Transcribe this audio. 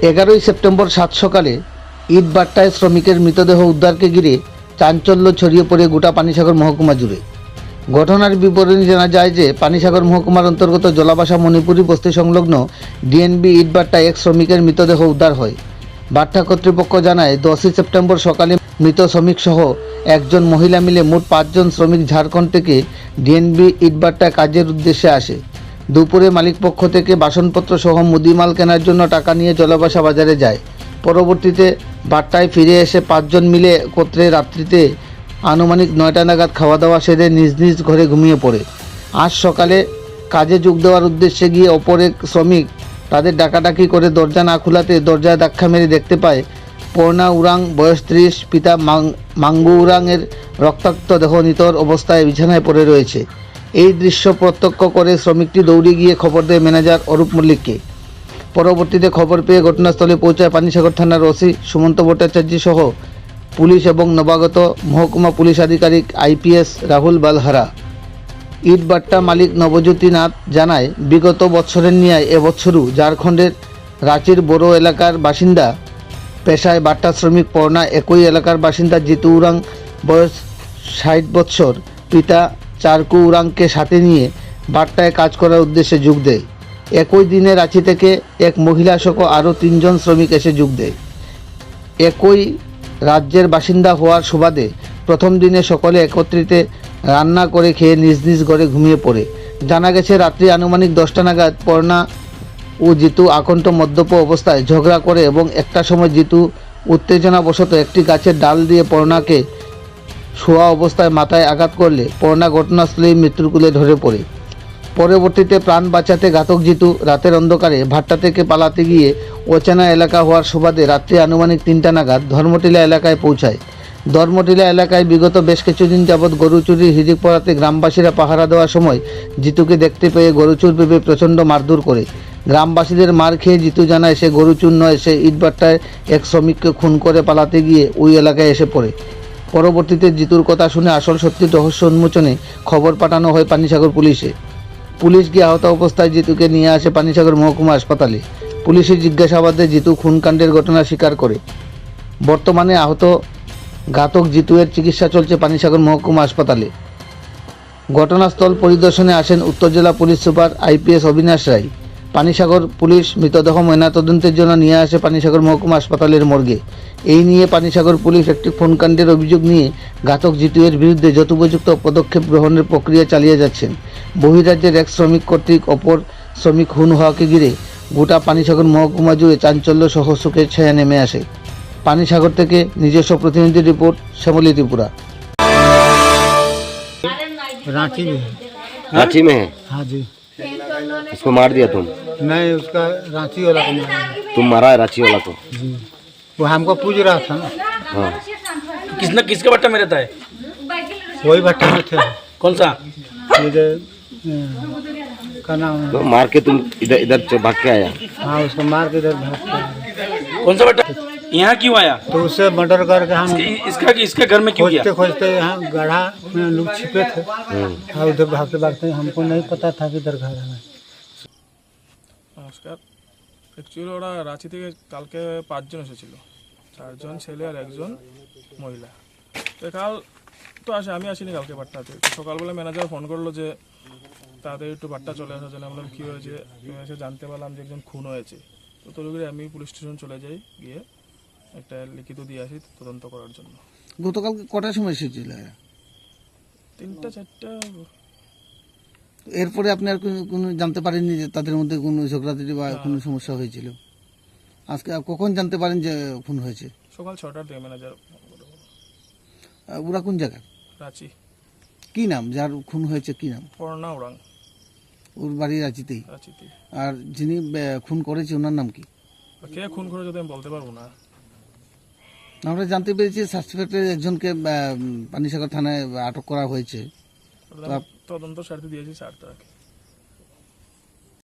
11ই September সাত সকালে ইটভাটায় শ্রমিকের মৃতদেহ উদ্ধারকে ঘিরে চাঞ্চল্য ছড়িয়ে পড়ে গোটা পানিসাগর মহকুমা জুড়ে। ঘটনার বিবরণী জানা যায় যে পানিসাগর মহকুমার অন্তর্গত জলাবাসা মণিপুরি বস্তি সংলগ্ন ডিএনবি ইটভাটায় এক শ্রমিকের মৃতদেহ উদ্ধার হয়। ভাট্টা কর্তৃপক্ষ জানায় 10ই সেপ্টেম্বর সকালে মৃত শ্রমিকসহ একজন মহিলা মিলে মোট 5 জন শ্রমিক ঝাড়খণ্ড থেকে ডিএনবি ইটভাটায় কাজের উদ্দেশ্যে আসে। দুপুরে মালিকপক্ষ থেকে বাসনপত্র সহ মুদিমাল কেনার জন্য টাকা নিয়ে জলাবাসা বাজারে যায়। পরবর্তীতে ভাট্টায় ফিরে এসে 5 জন মিলে একত্রে রাত্রিতে আনুমানিক 9টা নাগাদ খাওয়া দাওয়া সেরে নিজ নিজ ঘরে ঘুমিয়ে পড়ে। আজ সকালে কাজে যোগ দেওয়ার উদ্দেশ্যে গিয়ে অপর এক শ্রমিক তাদের ডাকাডাকি করে দরজা না খোলাতে দরজায় ধাক্কা মেরে দেখতে পায় পর্ণা উরাং বয়স 30 পিতা মাঙ্গু উরাংয়ের রক্তাক্ত দেহ নিথর অবস্থায় বিছানায় পড়ে রয়েছে। এই দৃশ্য প্রত্যক্ষ করে শ্রমিকটি দৌড়ে গিয়ে খবর দেয় ম্যানেজার অরূপ মল্লিককে। পরবর্তীতে খবর পেয়ে ঘটনাস্থলে পৌঁছায় পানিসাগর থানার ওসি সুমন্ত ভট্টাচার্য সহ পুলিশ এবং নবাগত মহকুমা পুলিশ আধিকারিক আইপিএস রাহুল বালহারা। ইটভাট্টা মালিক নবজ্যোতি নাথ জানায়, বিগত বছরের ন্যায় এবছরও ঝাড়খণ্ডের রাঁচির বড় এলাকার বাসিন্দা পেশায় ভাট্টা শ্রমিক পর্ণা একই এলাকার বাসিন্দা জিতু উরাং বয়স 60 বছর পিতা চারকু উরাংকে সাথে নিয়ে ভাট্টায় কাজ করার উদ্দেশ্যে যোগ দেয়। একই দিনে রাঁচি থেকে এক মহিলা সহ আরও 3 জন শ্রমিক এসে যোগ দেয়। একই রাজ্যের বাসিন্দা হওয়ার সুবাদে প্রথম দিনে সকলে একত্রিত রান্না করে খেয়ে নিজ নিজ ঘরে ঘুমিয়ে পড়ে। জানা গেছে রাত্রি আনুমানিক 10টা নাগাদ পর্ণা ও জিতু আকণ্ঠ মদ্যপ অবস্থায় ঝগড়া করে এবং একটা সময় জিতু উত্তেজনাবশত একটি গাছের ডাল দিয়ে পর্ণাকে শোয়া অবস্থায় মাথায় আঘাত করলে পর্ণা ঘটনাস্থলেই মৃত্যুর কোলে ধরে পড়ে। পরবর্তীতে প্রাণ বাঁচাতে ঘাতক জিতু রাতের অন্ধকারে ভাট্টা থেকে পালাতে গিয়ে অচেনা এলাকা হওয়ার সুবাদে রাত্রি আনুমানিক 3টা নাগাদ ধর্মটিলা এলাকায় পৌঁছায়। ধর্মটিলা এলাকায় বিগত বেশ কিছুদিন যাবৎ গরু চুরির হিড়িক পড়াতে গ্রামবাসীরা পাহারা দেওয়ার সময় জিতুকে দেখতে পেয়ে গরু চুর ভেবে প্রচণ্ড মারধর করে। গ্রামবাসীদের মার খেয়ে জিতু জানায় সে গরু চুর নয়, সে ইটভাটায় এক শ্রমিককে খুন করে পালাতে গিয়ে ওই এলাকায় এসে পড়ে। পরবর্তীতে জিতুর কথা শুনে আসল সত্যির রহস্য উন্মোচনে খবর পাঠানো হয় পানিসাগর পুলিশে। পুলিশ গিয়ে আহত অবস্থায় জিতুকে নিয়ে আসে পানিসাগর মহকুমা হাসপাতালে। পুলিশের জিজ্ঞাসাবাদে জিতু খুনকাণ্ডের ঘটনা স্বীকার করে। বর্তমানে আহত ঘাতক জিতুয়ের চিকিৎসা চলছে পানিসাগর মহকুমা হাসপাতালে। ঘটনাস্থল পরিদর্শনে আসেন উত্তর জেলা পুলিশ সুপার আইপিএস অবিনাশ রায়। পানিসাগর পুলিশ মৃতদেহ ময়নাতদন্তের জন্য নিয়ে আসে পানিসাগর মহকুমা হাসপাতালের মর্গে। এই নিয়ে পানিসাগর পুলিশ একটি খুনকাণ্ডের অভিযোগ নিয়ে ঘাতক জিতুয়ের বিরুদ্ধে যথোপযুক্ত পদক্ষেপ গ্রহণের প্রক্রিয়া চালিয়ে যাচ্ছেন। বহিরাজ্যের এক শ্রমিক কর্তৃক অপর শ্রমিক খুন হওয়াকে ঘিরে গোটা পানিসাগর মহকুমা জুড়ে চাঞ্চল্য সহ শোকের ছায়া নেমে আসে। পানিসাগর থেকে নিজস্ব প্রতিনিধি রিपोर्ट श्यामली त्रिपुरा। रांची में है। रांची में है? हाँ जी। उसको मार दिया तुम? नहीं, उसका रांची वाला को मारा। तुम मारा है रांची वाला को? जी, वो हमको पूछ रहा था ना। हाँ। किसके भट्टा में रहता है? वही भट्टा में थे। कौन सा? इधर का नाम है? तो मार के तुम इधर इधर भाग के आया? हाँ, उसको मार के इधर भाग के आए। कौन सा भट्टा? यहाँ क्यों आया? तो उससे मर्डर करके हम इसके घर में क्यों किया? खोजते खोजते यहाँ गढ़ा में लोग छिपे थे और उधर भागते भागते हमको नहीं पता था कि इधर घर है। নমস্কার। অ্যাকচুয়ালি ওরা রাঁচি থেকে কালকে 5 জন এসেছিল, 4 জন ছেলে আর 1 জন মহিলা। তো কাল তো আমি আসিনি কালকে ভাট্টাতে। সকালবেলা ম্যানেজার ফোন করলো যে তাদের একটু ভাট্টা চলে আসার জন্য। আমরা কী হয়েছে এসে জানতে পারলাম যে একজন খুন হয়েছে। তো তদুপরি আমি পুলিশ স্টেশন চলে যাই, গিয়ে একটা লিখিত দিয়ে আসি তদন্ত করার জন্য। গতকাল কটার সময় এসেছিল? 3টা 4টা। এরপরে আপনি আর কোনো জানতে পারেননি যে তাদের মধ্যে কোনো ঝগড়াঝাটি বা কোনো সমস্যা হয়েছিল? আজকে কখন জানতে পারেন যে খুন হয়েছে? সকাল 6টার দিকে ম্যানেজার। ওরা কোন জায়গার? রাঁচি। কি নাম যার খুন হয়েছে, কি নাম? পর্ণা উরাং। ওর বাড়ি রাঁচিতেই? রাঁচিতে। আর যিনি খুন করেছে ওনার নাম কি? কে খুন করে যদি আমি বলতে পারবো না। আমরা জানতে পেরেছি সাসপেক্টের একজনকে পানিসাগর থানায় আটক করা হয়েছে। তদন্ত স্বার্থে দিয়েছি 4 তারিখে।